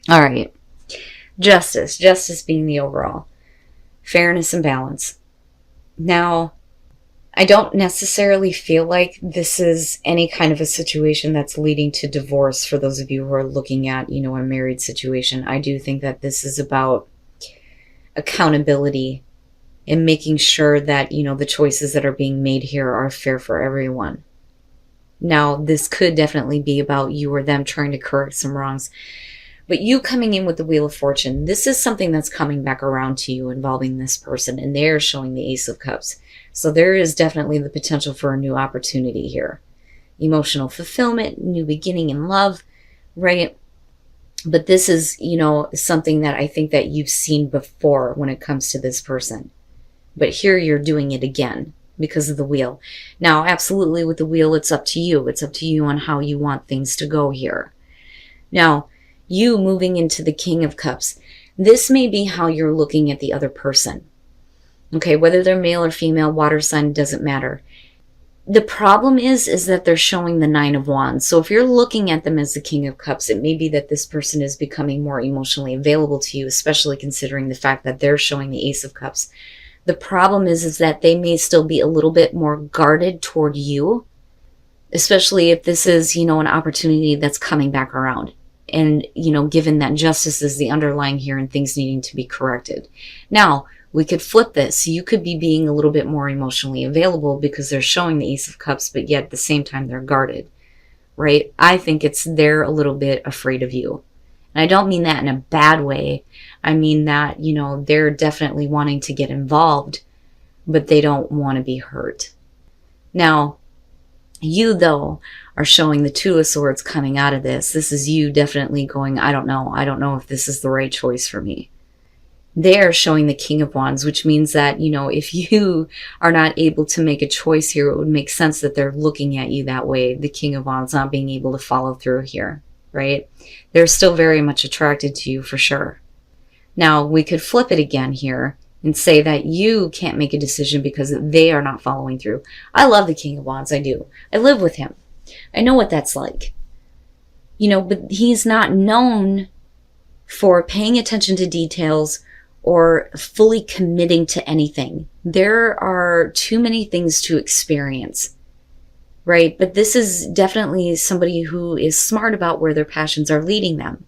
All right. Justice. Justice being the overall. Fairness and balance. Now, I don't necessarily feel like this is any kind of a situation that's leading to divorce for those of you who are looking at, a married situation. I do think that this is about accountability and making sure that, the choices that are being made here are fair for everyone. Now, this could definitely be about you or them trying to correct some wrongs. But you coming in with the Wheel of Fortune, this is something that's coming back around to you involving this person, and they're showing the Ace of Cups. So there is definitely the potential for a new opportunity here. Emotional fulfillment, new beginning in love, right? But this is, something that I think that you've seen before when it comes to this person. But here you're doing it again because of the wheel. Now, absolutely with the wheel, it's up to you. It's up to you on how you want things to go here. Now, you moving into the King of Cups, this may be how you're looking at the other person. Okay, whether they're male or female, water sign, doesn't matter. The problem is that they're showing the Nine of Wands. So if you're looking at them as the King of Cups, it may be that this person is becoming more emotionally available to you, especially considering the fact that they're showing the Ace of Cups. The problem is that they may still be a little bit more guarded toward you, especially if this is, an opportunity that's coming back around. And, given that justice is the underlying here and things needing to be corrected. Now, we could flip this. You could be being a little bit more emotionally available because they're showing the Ace of Cups, but yet at the same time they're guarded, right? I think it's they're a little bit afraid of you. And I don't mean that in a bad way. I mean that, they're definitely wanting to get involved, but they don't want to be hurt. Now, you, though, are showing the Two of Swords coming out of this. This is you definitely going, I don't know if this is the right choice for me. They're showing the King of Wands, which means that, if you are not able to make a choice here, it would make sense that they're looking at you that way. The King of Wands not being able to follow through here, right? They're still very much attracted to you for sure. Now, we could flip it again here and say that you can't make a decision because they are not following through. I love the King of Wands, I do. I live with him. I know what that's like. But he's not known for paying attention to details or fully committing to anything. There are too many things to experience, right? But this is definitely somebody who is smart about where their passions are leading them.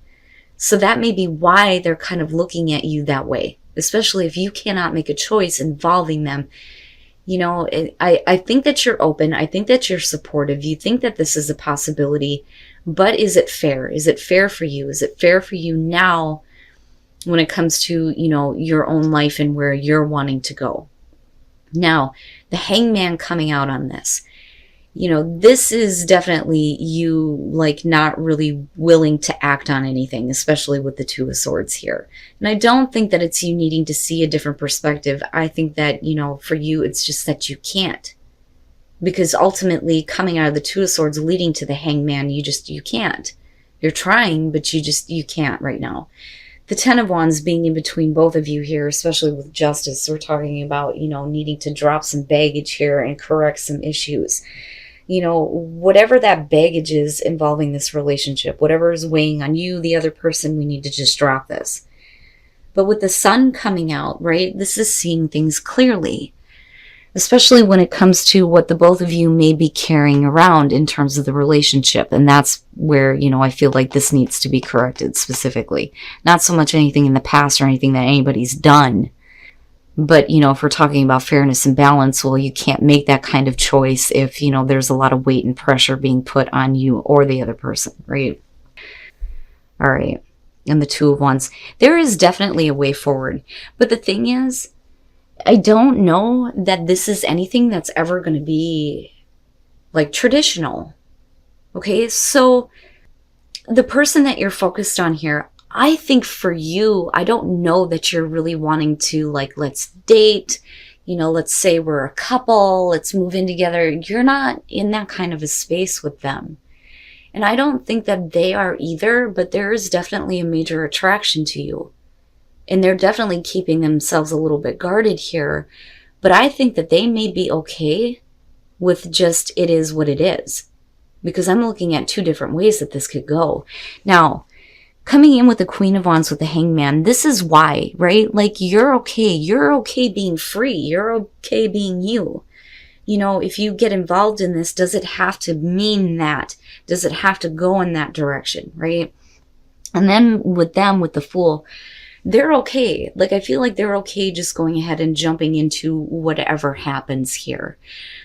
So that may be why they're kind of looking at you that way, especially if you cannot make a choice involving them. I think that you're open. I think that you're supportive. You think that this is a possibility, but is it fair? Is it fair for you? Is it fair for you now when it comes to, your own life and where you're wanting to go? Now, the Hangman coming out on this, this is definitely you not really willing to act on anything, especially with the Two of Swords here. And I don't think that it's you needing to see a different perspective. I think that, for you, it's just that you can't. Because ultimately, coming out of the Two of Swords leading to the Hangman, you can't. You're trying, but you can't right now. The Ten of Wands being in between both of you here, especially with justice, we're talking about, needing to drop some baggage here and correct some issues. Whatever that baggage is involving this relationship, whatever is weighing on you, the other person, we need to just drop this. But with the Sun coming out, right, this is seeing things clearly, especially when it comes to what the both of you may be carrying around in terms of the relationship. And that's where, I feel like this needs to be corrected specifically. Not so much anything in the past or anything that anybody's done. But, if we're talking about fairness and balance, well, you can't make that kind of choice if, there's a lot of weight and pressure being put on you or the other person, right? All right. And the Two of Wands. There is definitely a way forward. But the thing is, I don't know that this is anything that's ever going to be traditional. Okay, so the person that you're focused on here, I think for you, I don't know that you're really wanting to let's date, let's say we're a couple, let's move in together. You're not in that kind of a space with them. And I don't think that they are either, but there is definitely a major attraction to you. And they're definitely keeping themselves a little bit guarded here. But I think that they may be okay with just it is what it is. Because I'm looking at two different ways that this could go. Now, Coming in with the Queen of Wands with the Hangman, this is why, right? Like, you're okay. You're okay being free. You're okay being you. You know, if you get involved in this, does it have to mean that? Does it have to go in that direction, right? And then with them, with the Fool, they're okay. Like, I feel like they're okay just going ahead and jumping into whatever happens here.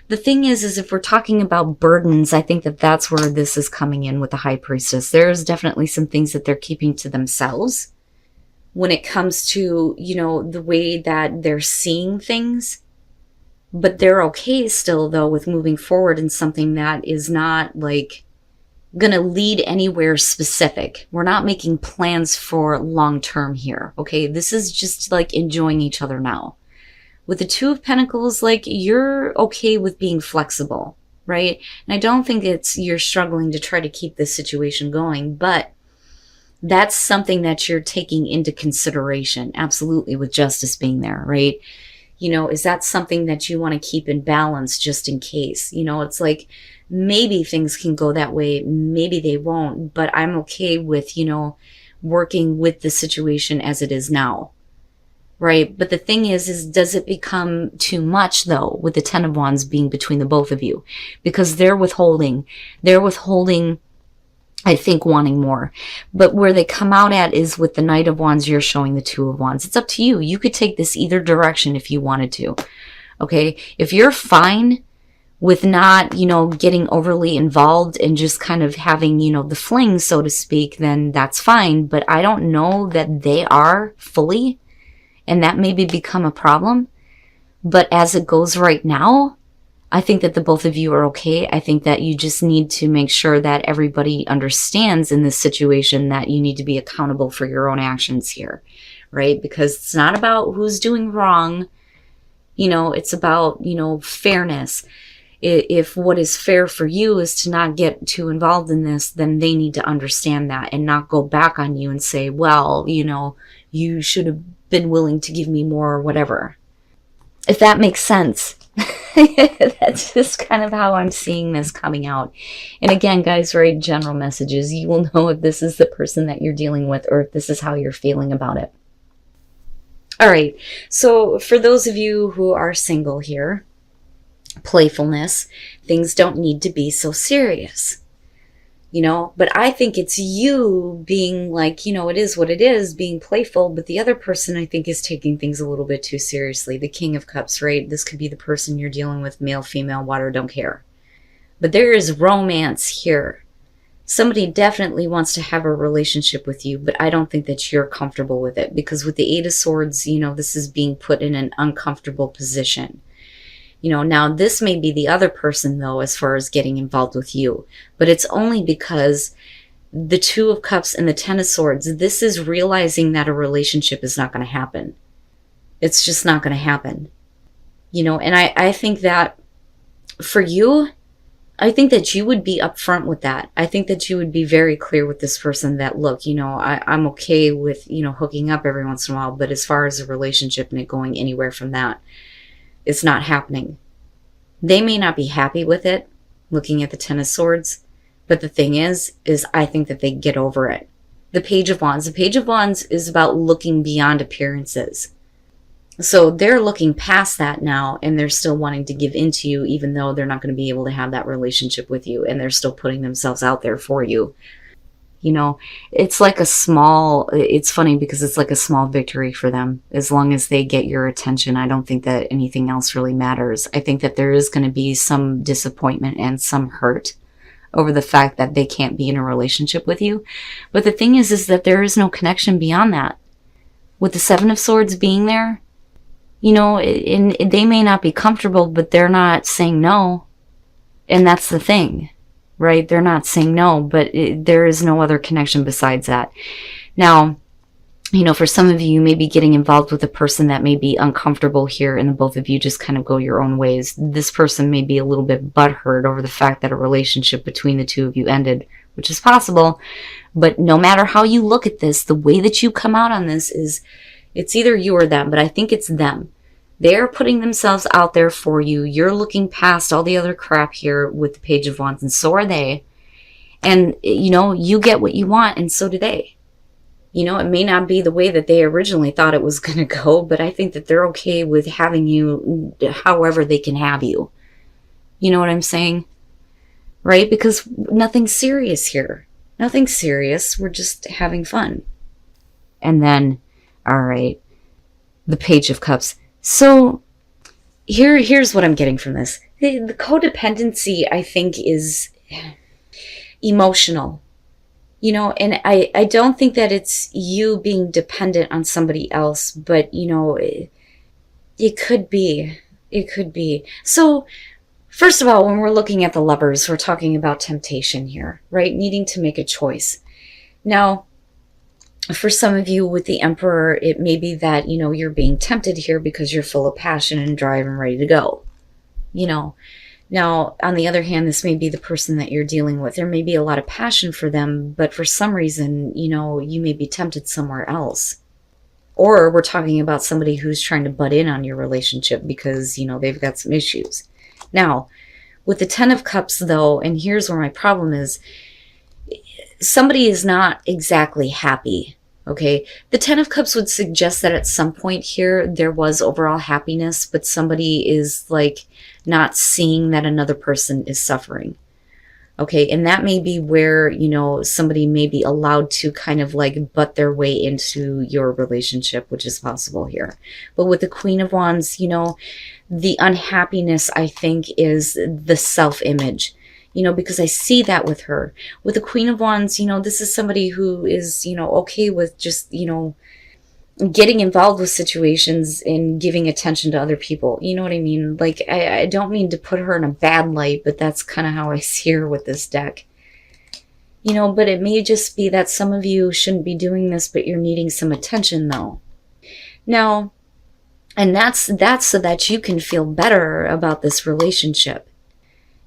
The thing is if we're talking about burdens, I think that that's where this is coming in with the High Priestess. There's definitely some things that they're keeping to themselves when it comes to, you know, the way that they're seeing things. But they're okay still, though, with moving forward in something that is not, like, gonna lead anywhere specific. We're not making plans for long term here, okay? This is just, like, enjoying each other now. With the Two of Pentacles, like, you're okay with being flexible, right? And I don't think it's you're struggling to try to keep this situation going, but that's something that you're taking into consideration, absolutely, with Justice being there, right? You know, is that something that you want to keep in balance just in case? You know, it's like, maybe things can go that way, maybe they won't, but I'm okay with, you know, working with the situation as it is now. Right? But the thing is does it become too much, though, with the Ten of Wands being between the both of you? Because they're withholding, I think, wanting more. But where they come out at is with the Knight of Wands, you're showing the Two of Wands. It's up to you. You could take this either direction if you wanted to. Okay? If you're fine with not, you know, getting overly involved and just kind of having, you know, the fling, so to speak, then that's fine. But I don't know that they are fully. And that maybe become a problem. But as it goes right now, I think that the both of you are okay. I think that you just need to make sure that everybody understands in this situation that you need to be accountable for your own actions here, right? Because it's not about who's doing wrong. You know, it's about, you know, fairness. If what is fair for you is to not get too involved in this, then they need to understand that and not go back on you and say, well, you know, you should have been willing to give me more or whatever. If that makes sense. That's just kind of how I'm seeing this coming out. And again, guys, very general messages. You will know if this is the person that you're dealing with or if this is how you're feeling about it. All right. So for those of you who are single here, playfulness, things don't need to be so serious. You know, but I think it's you being like, you know, it is what it is, being playful, but the other person, I think, is taking things a little bit too seriously. The King of Cups, right? This could be the person you're dealing with, male, female, water, don't care. But there is romance here. Somebody definitely wants to have a relationship with you, but I don't think that you're comfortable with it, because with the Eight of Swords, you know, this is being put in an uncomfortable position. You know, now this may be the other person, though, as far as getting involved with you. But it's only because the Two of Cups and the Ten of Swords, this is realizing that a relationship is not going to happen. It's just not going to happen. You know, and I think that for you, I think that you would be upfront with that. I think that you would be very clear with this person that, look, you know, I'm okay with, you know, hooking up every once in a while. But as far as a relationship and it going anywhere from that, it's not happening. They may not be happy with it, looking at the Ten of Swords, but the thing is I think that they get over it. The Page of Wands. The Page of Wands is about looking beyond appearances. So they're looking past that now, and they're still wanting to give into you, even though they're not going to be able to have that relationship with you, and they're still putting themselves out there for you. You know, it's like it's funny because it's like a small victory for them. As long as they get your attention, I don't think that anything else really matters. I think that there is going to be some disappointment and some hurt over the fact that they can't be in a relationship with you. But the thing is that there is no connection beyond that. With the Seven of Swords being there, you know, and they may not be comfortable, but they're not saying no. And that's the thing. Right? They're not saying no, but there is no other connection besides that. Now, you know, for some of you, you may be getting involved with a person that may be uncomfortable here, and the both of you just kind of go your own ways. This person may be a little bit butthurt over the fact that a relationship between the two of you ended, which is possible. But no matter how you look at this, the way that you come out on this is it's either you or them, but I think it's them. They're putting themselves out there for you. You're looking past all the other crap here with the Page of Wands, and so are they. And, you know, you get what you want, and so do they. You know, it may not be the way that they originally thought it was going to go, but I think that they're okay with having you however they can have you. You know what I'm saying? Right? Because nothing's serious here. Nothing serious. We're just having fun. And then, all right, the Page of Cups. So here's what I'm getting from this. The codependency, I think, is emotional. You know, and I don't think that it's you being dependent on somebody else, but, you know, it could be. It could be. So, first of all, when we're looking at the Lovers, we're talking about temptation here, right? Needing to make a choice. Now, for some of you with the Emperor, it may be that, you know, you're being tempted here because you're full of passion and drive and ready to go. You know, now, on the other hand, this may be the person that you're dealing with. There may be a lot of passion for them, but for some reason, you know, you may be tempted somewhere else. Or we're talking about somebody who's trying to butt in on your relationship because, you know, they've got some issues. Now, with the Ten of Cups, though, and here's where my problem is, somebody is not exactly happy, okay? The Ten of Cups would suggest that at some point here, there was overall happiness, but somebody is, like, not seeing that another person is suffering, okay? And that may be where, you know, somebody may be allowed to kind of, like, butt their way into your relationship, which is possible here. But with the Queen of Wands, you know, the unhappiness, I think, is the self-image, you know, because I see that with her. With the Queen of Wands, you know, this is somebody who is, you know, okay with just, you know, getting involved with situations and giving attention to other people. You know what I mean? Like, I don't mean to put her in a bad light, but that's kind of how I see her with this deck. You know, but it may just be that some of you shouldn't be doing this, but you're needing some attention, though. Now, and that's so that you can feel better about this relationship.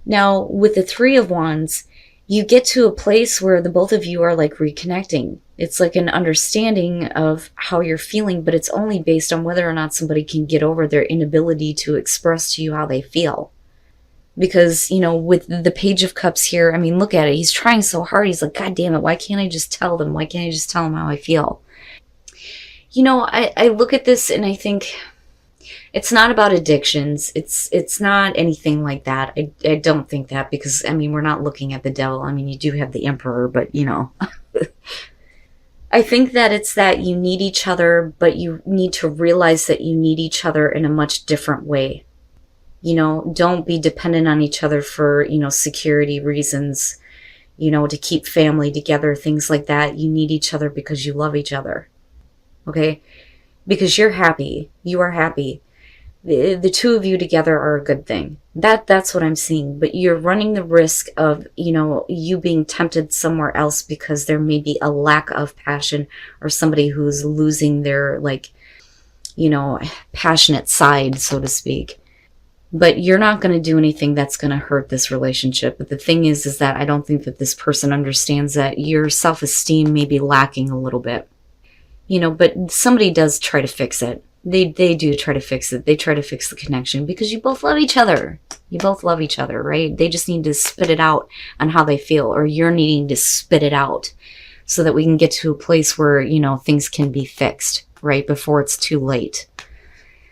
Now, with the Three of Wands, you get to a place where the both of you are like reconnecting. It's like an understanding of how you're feeling, but it's only based on whether or not somebody can get over their inability to express to you how they feel. Because, you know, with the Page of Cups here, I mean, look at it. He's trying so hard. He's like, God damn it, why can't I just tell them? Why can't I just tell them how I feel? You know, I look at this and I think it's not about addictions. It's not anything like that. I don't think that, because, I mean, we're not looking at the devil. I mean, you do have the Emperor, but, you know. I think that it's that you need each other, but you need to realize that you need each other in a much different way. You know, don't be dependent on each other for, you know, security reasons, you know, to keep family together, things like that. You need each other because you love each other. Okay? Because you're happy. You are happy. The two of you together are a good thing. That's what I'm seeing. But you're running the risk of, you know, you being tempted somewhere else because there may be a lack of passion, or somebody who's losing their, like, you know, passionate side, so to speak. But you're not going to do anything that's going to hurt this relationship. But the thing is that I don't think that this person understands that your self-esteem may be lacking a little bit. You know, but somebody does try to fix it. They do try to fix it. They try to fix the connection because you both love each other. You both love each other, right? They just need to spit it out on how they feel, or you're needing to spit it out so that we can get to a place where, you know, things can be fixed, right, before it's too late.